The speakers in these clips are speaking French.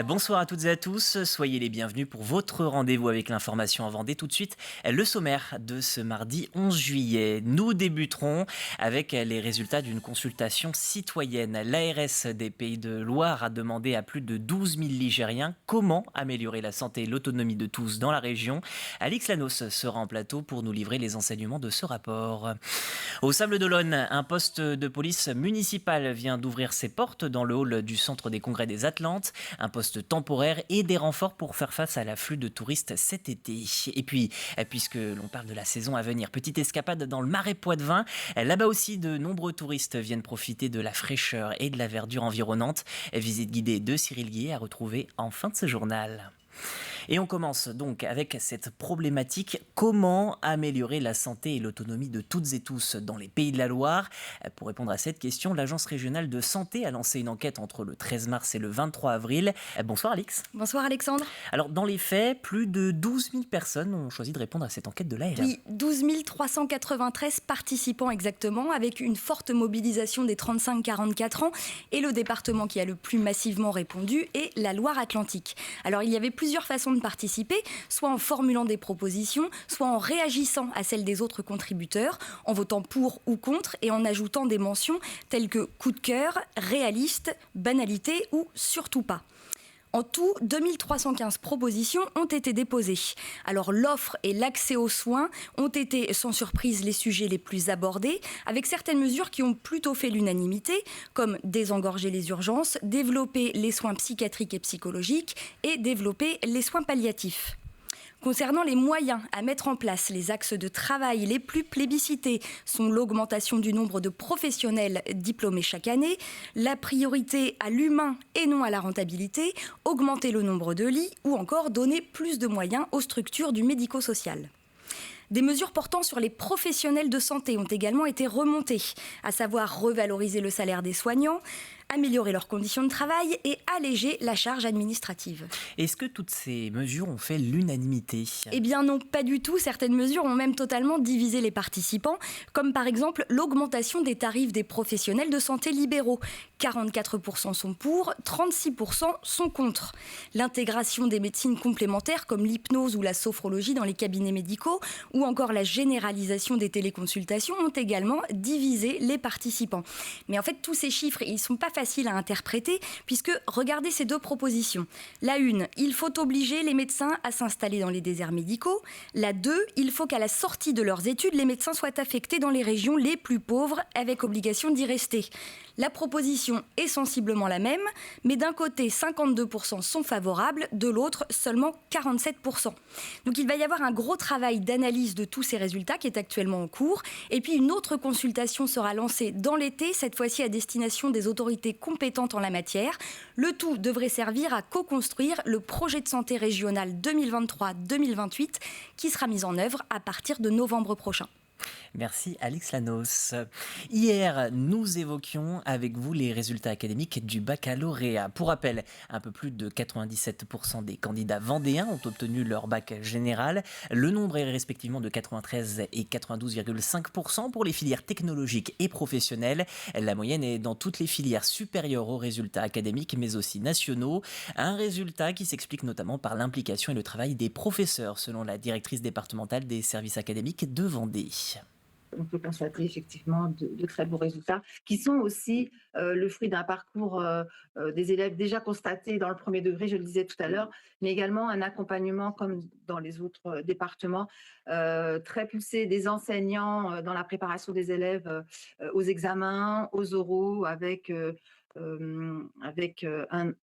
Bonsoir à toutes et à tous, soyez les bienvenus pour votre rendez-vous avec l'information en Vendée. Tout de suite, le sommaire de ce mardi 11 juillet. Nous débuterons avec les résultats d'une consultation citoyenne. L'ARS des Pays de Loire a demandé à plus de 12 000 Ligériens comment améliorer la santé et l'autonomie de tous dans la région. Alix Lanos sera en plateau pour nous livrer les enseignements de ce rapport. Au Sables-d'Olonne, un poste de police municipale vient d'ouvrir ses portes dans le hall du Centre des Congrès des Atlantes. Un poste temporaire et des renforts pour faire face à l'afflux de touristes cet été. Et puis, puisque l'on parle de la saison à venir, petite escapade dans le Marais Poitevin. Là-bas aussi, de nombreux touristes viennent profiter de la fraîcheur et de la verdure environnante. Visite guidée de Cyril Guillet à retrouver en fin de ce journal. Et on commence donc avec cette problématique: comment améliorer la santé et l'autonomie de toutes et tous dans les Pays de la Loire? Pour répondre à cette question, l'Agence régionale de santé a lancé une enquête entre le 13 mars et le 23 avril. Bonsoir Alix. Bonsoir Alexandre. Alors dans les faits, plus de 12 000 personnes ont choisi de répondre à cette enquête de l'ARS. Oui, 12 393 participants exactement, avec une forte mobilisation des 35-44 ans. Et le département qui a le plus massivement répondu est la Loire-Atlantique. Alors il y avait plusieurs façons de participer, soit en formulant des propositions, soit en réagissant à celles des autres contributeurs, en votant pour ou contre et en ajoutant des mentions telles que coup de cœur, réaliste, banalité ou surtout pas. En tout, 2315 propositions ont été déposées. Alors l'offre et l'accès aux soins ont été sans surprise les sujets les plus abordés, avec certaines mesures qui ont plutôt fait l'unanimité, comme désengorger les urgences, développer les soins psychiatriques et psychologiques et développer les soins palliatifs. Concernant les moyens à mettre en place, les axes de travail les plus plébiscités sont l'augmentation du nombre de professionnels diplômés chaque année, la priorité à l'humain et non à la rentabilité, augmenter le nombre de lits ou encore donner plus de moyens aux structures du médico-social. Des mesures portant sur les professionnels de santé ont également été remontées, à savoir revaloriser le salaire des soignants, améliorer leurs conditions de travail et alléger la charge administrative. Est-ce que toutes ces mesures ont fait l'unanimité? Eh bien non, pas du tout. Certaines mesures ont même totalement divisé les participants, comme par exemple l'augmentation des tarifs des professionnels de santé libéraux. 44% sont pour, 36% sont contre. L'intégration des médecines complémentaires comme l'hypnose ou la sophrologie dans les cabinets médicaux, ou encore la généralisation des téléconsultations ont également divisé les participants. Mais en fait, tous ces chiffres, ils ne sont pas faciles à interpréter, puisque regardez ces deux propositions. La une, il faut obliger les médecins à s'installer dans les déserts médicaux. La 2, il faut qu'à la sortie de leurs études, les médecins soient affectés dans les régions les plus pauvres, avec obligation d'y rester. La proposition est sensiblement la même, mais d'un côté, 52% sont favorables, de l'autre, seulement 47%. Donc il va y avoir un gros travail d'analyse de tous ces résultats qui est actuellement en cours. Et puis une autre consultation sera lancée dans l'été, cette fois-ci à destination des autorités compétentes en la matière. Le tout devrait servir à co-construire le projet de santé régional 2023-2028 qui sera mis en œuvre à partir de novembre prochain. Merci Alix Lanos. Hier, nous évoquions avec vous les résultats académiques du baccalauréat. Pour rappel, un peu plus de 97% des candidats vendéens ont obtenu leur bac général. Le nombre est respectivement de 93 et 92,5% pour les filières technologiques et professionnelles. La moyenne est dans toutes les filières supérieures aux résultats académiques, mais aussi nationaux. Un résultat qui s'explique notamment par l'implication et le travail des professeurs, selon la directrice départementale des services académiques de Vendée. On peut constater effectivement de très beaux résultats qui sont aussi le fruit d'un parcours des élèves déjà constatés dans le premier degré, je le disais tout à l'heure, mais également un accompagnement comme dans les autres départements très poussé des enseignants dans la préparation des élèves aux examens, aux oraux, avec un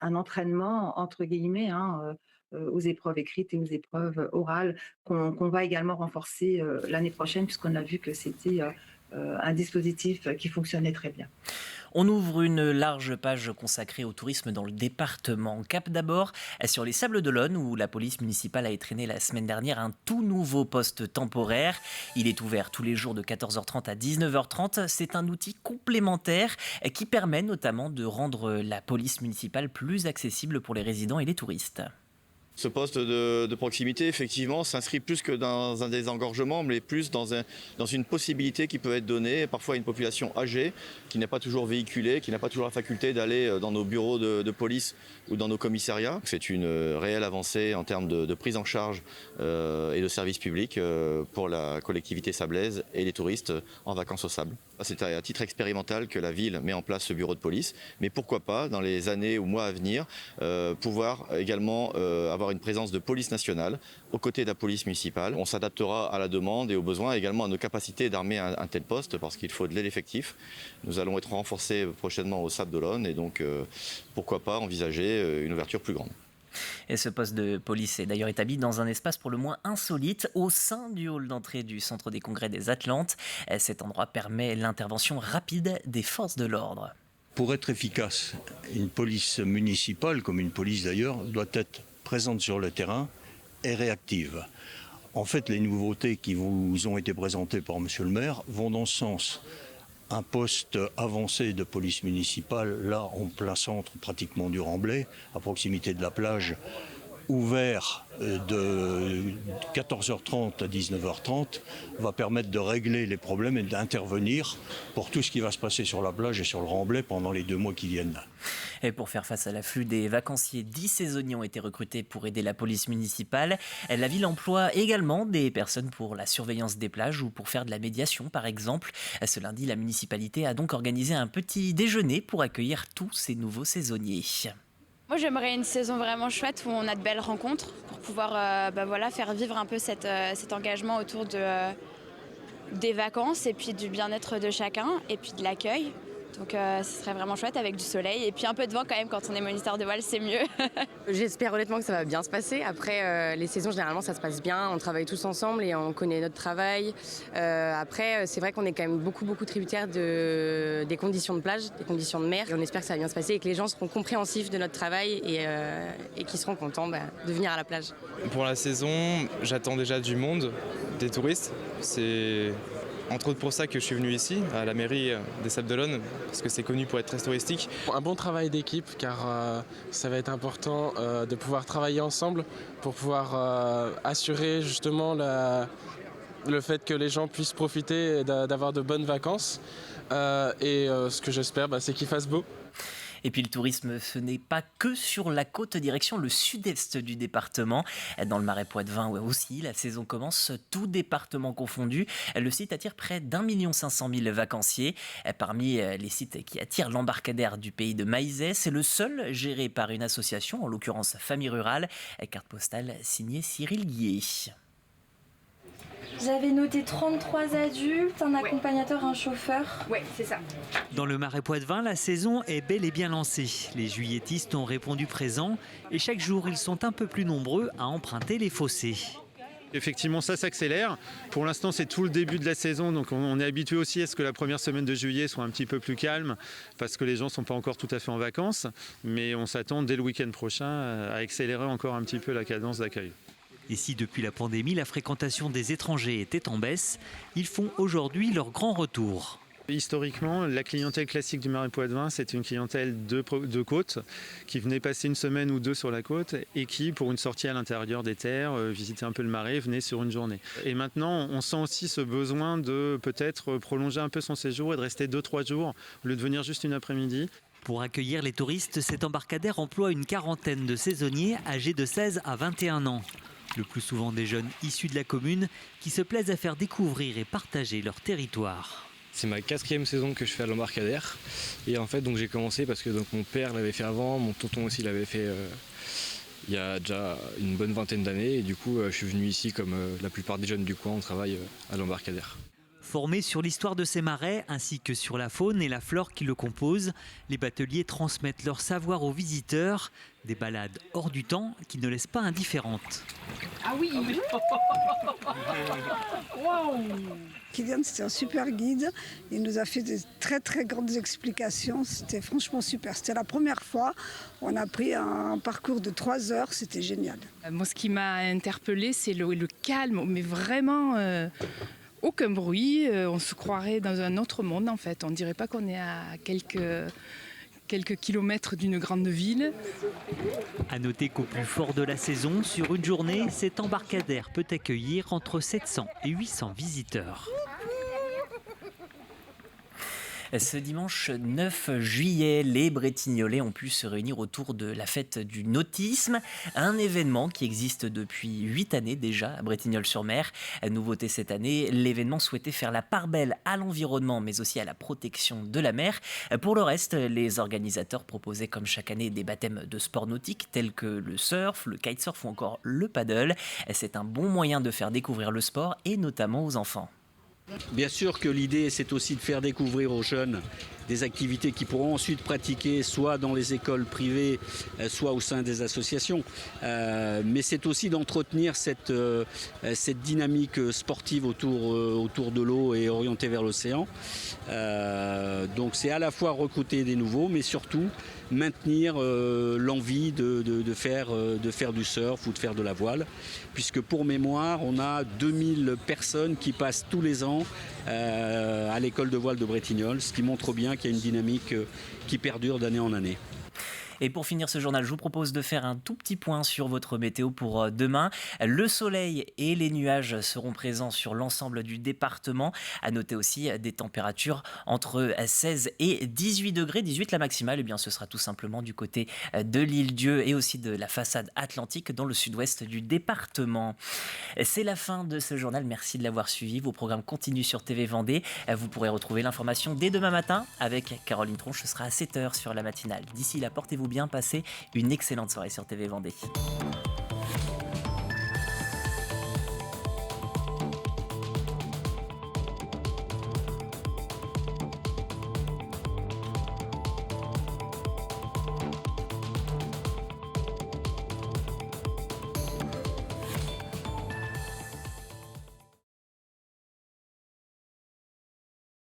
entraînement entre guillemets, aux épreuves écrites et aux épreuves orales qu'on va également renforcer l'année prochaine, puisqu'on a vu que c'était un dispositif qui fonctionnait très bien. On ouvre une large page consacrée au tourisme dans le département. Cap d'abord sur les Sables-d'Olonne, où la police municipale a étrenné la semaine dernière un tout nouveau poste temporaire. Il est ouvert tous les jours de 14h30 à 19h30. C'est un outil complémentaire qui permet notamment de rendre la police municipale plus accessible pour les résidents et les touristes. Ce poste de proximité, effectivement, s'inscrit plus que dans un désengorgement, mais plus dans une possibilité qui peut être donnée parfois à une population âgée, qui n'est pas toujours véhiculée, qui n'a pas toujours la faculté d'aller dans nos bureaux de police ou dans nos commissariats. C'est une réelle avancée en termes de prise en charge et de services publics pour la collectivité sablaise et les touristes en vacances au sable. C'est à titre expérimental que la ville met en place ce bureau de police, mais pourquoi pas, dans les années ou mois à venir, pouvoir également avoir une présence de police nationale aux côtés de la police municipale. On s'adaptera à la demande et aux besoins, également à nos capacités d'armer un tel poste, parce qu'il faut de l'effectif. Nous allons être renforcés prochainement au Sable d'Olonne et donc pourquoi pas envisager une ouverture plus grande. Et ce poste de police est d'ailleurs établi dans un espace pour le moins insolite, au sein du hall d'entrée du Centre des Congrès des Atlantes. Cet endroit permet l'intervention rapide des forces de l'ordre. Pour être efficace, une police municipale, comme une police d'ailleurs, doit être présente sur le terrain et réactive. En fait, les nouveautés qui vous ont été présentées par Monsieur le maire vont dans ce sens. Un poste avancé de police municipale, là en plein centre pratiquement du Remblai, à proximité de la plage, ouvert de 14h30 à 19h30, va permettre de régler les problèmes et d'intervenir pour tout ce qui va se passer sur la plage et sur le Remblai pendant les 2 mois qui viennent. Et pour faire face à l'afflux des vacanciers, 10 saisonniers ont été recrutés pour aider la police municipale. La ville emploie également des personnes pour la surveillance des plages ou pour faire de la médiation, par exemple. Ce lundi, la municipalité a donc organisé un petit déjeuner pour accueillir tous ces nouveaux saisonniers. Moi, j'aimerais une saison vraiment chouette où on a de belles rencontres pour pouvoir faire vivre un peu cet engagement autour des vacances et puis du bien-être de chacun et puis de l'accueil. Donc ce serait vraiment chouette avec du soleil et puis un peu de vent quand même. Quand on est moniteur de voile, c'est mieux. J'espère honnêtement que ça va bien se passer. Après, les saisons, généralement, ça se passe bien. On travaille tous ensemble et on connaît notre travail. Après, c'est vrai qu'on est quand même beaucoup tributaires des conditions de plage, des conditions de mer. Et on espère que ça va bien se passer et que les gens seront compréhensifs de notre travail et qu'ils seront contents de venir à la plage. Pour la saison, j'attends déjà du monde, des touristes. C'est entre autres pour ça que je suis venu ici, à la mairie des Sables d'Olonne, parce que c'est connu pour être très touristique. Un bon travail d'équipe, car ça va être important de pouvoir travailler ensemble pour pouvoir assurer justement le fait que les gens puissent profiter d'avoir de bonnes vacances. Ce que j'espère, c'est qu'il fasse beau. Et puis le tourisme, ce n'est pas que sur la côte, direction le sud-est du département. Dans le Marais Poitevin aussi, la saison commence, tout département confondu. Le site attire près d'1 500 000 vacanciers. Parmi les sites qui attirent l'embarcadère du pays de Maizet, c'est le seul géré par une association, en l'occurrence Famille Rurale. Carte postale signée Cyril Guillet. Vous avez noté 33 adultes, un accompagnateur, un chauffeur. Oui, c'est ça. Dans le Marais Poitevin, la saison est bel et bien lancée. Les juilletistes ont répondu présents et chaque jour, ils sont un peu plus nombreux à emprunter les fossés. Effectivement, ça s'accélère. Pour l'instant, c'est tout le début de la saison, donc on est habitué aussi à ce que la première semaine de juillet soit un petit peu plus calme, parce que les gens ne sont pas encore tout à fait en vacances. Mais on s'attend dès le week-end prochain à accélérer encore un petit peu la cadence d'accueil. Et si depuis la pandémie, la fréquentation des étrangers était en baisse, ils font aujourd'hui leur grand retour. Historiquement, la clientèle classique du Marais Poitevin, c'est une clientèle de côte qui venait passer une semaine ou deux sur la côte et qui, pour une sortie à l'intérieur des terres, visiter un peu le marais, venait sur une journée. Et maintenant, on sent aussi ce besoin de peut-être prolonger un peu son séjour et de rester 2-3 jours au lieu de venir juste une après-midi. Pour accueillir les touristes, cet embarcadère emploie une quarantaine de saisonniers âgés de 16 à 21 ans. Le plus souvent des jeunes issus de la commune qui se plaisent à faire découvrir et partager leur territoire. C'est ma 4e saison que je fais à l'embarcadère. Et en fait, donc, j'ai commencé parce que mon père l'avait fait avant, mon tonton aussi l'avait fait il y a déjà une bonne vingtaine d'années. Et du coup, je suis venu ici comme la plupart des jeunes du coin, on travaille à l'embarcadère. Formés sur l'histoire de ces marais ainsi que sur la faune et la flore qui le composent, les bateliers transmettent leur savoir aux visiteurs. Des balades hors du temps qui ne laissent pas indifférentes. Ah oui. Wow. Kylian, c'était un super guide. Il nous a fait des très très grandes explications. C'était franchement super. C'était la première fois. On a pris un parcours de 3 heures. C'était génial. Moi, ce qui m'a interpellée, c'est le calme, mais vraiment aucun bruit. On se croirait dans un autre monde en fait. On ne dirait pas qu'on est à quelques quelques kilomètres d'une grande ville. À noter qu'au plus fort de la saison, sur une journée, cet embarcadère peut accueillir entre 700 et 800 visiteurs. Ce dimanche 9 juillet, les Bretignolais ont pu se réunir autour de la fête du nautisme, un événement qui existe depuis 8 années déjà à Bretignolles-sur-Mer. Nouveauté cette année, l'événement souhaitait faire la part belle à l'environnement mais aussi à la protection de la mer. Pour le reste, les organisateurs proposaient comme chaque année des baptêmes de sports nautiques tels que le surf, le kitesurf ou encore le paddle. C'est un bon moyen de faire découvrir le sport et notamment aux enfants. Bien sûr que l'idée, c'est aussi de faire découvrir aux jeunes des activités qu'ils pourront ensuite pratiquer soit dans les écoles privées, soit au sein des associations. Mais c'est aussi d'entretenir cette dynamique sportive autour de l'eau et orientée vers l'océan. Donc c'est à la fois recruter des nouveaux, mais surtout maintenir l'envie de faire du surf ou de faire de la voile. Puisque pour mémoire, on a 2000 personnes qui passent tous les ans à l'école de voile de Bretignolles, ce qui montre bien qu'il y a une dynamique qui perdure d'année en année. Et pour finir ce journal, je vous propose de faire un tout petit point sur votre météo pour demain. Le soleil et les nuages seront présents sur l'ensemble du département. À noter aussi des températures entre 16 et 18 degrés. 18 la maximale, et bien ce sera tout simplement du côté de l'Île-Dieu et aussi de la façade atlantique dans le sud-ouest du département. C'est la fin de ce journal. Merci de l'avoir suivi. Vos programmes continuent sur TV Vendée. Vous pourrez retrouver l'information dès demain matin avec Caroline Tronche. Ce sera à 7h sur la matinale. D'ici là, portez-vous bien, passez une excellente soirée sur TV Vendée.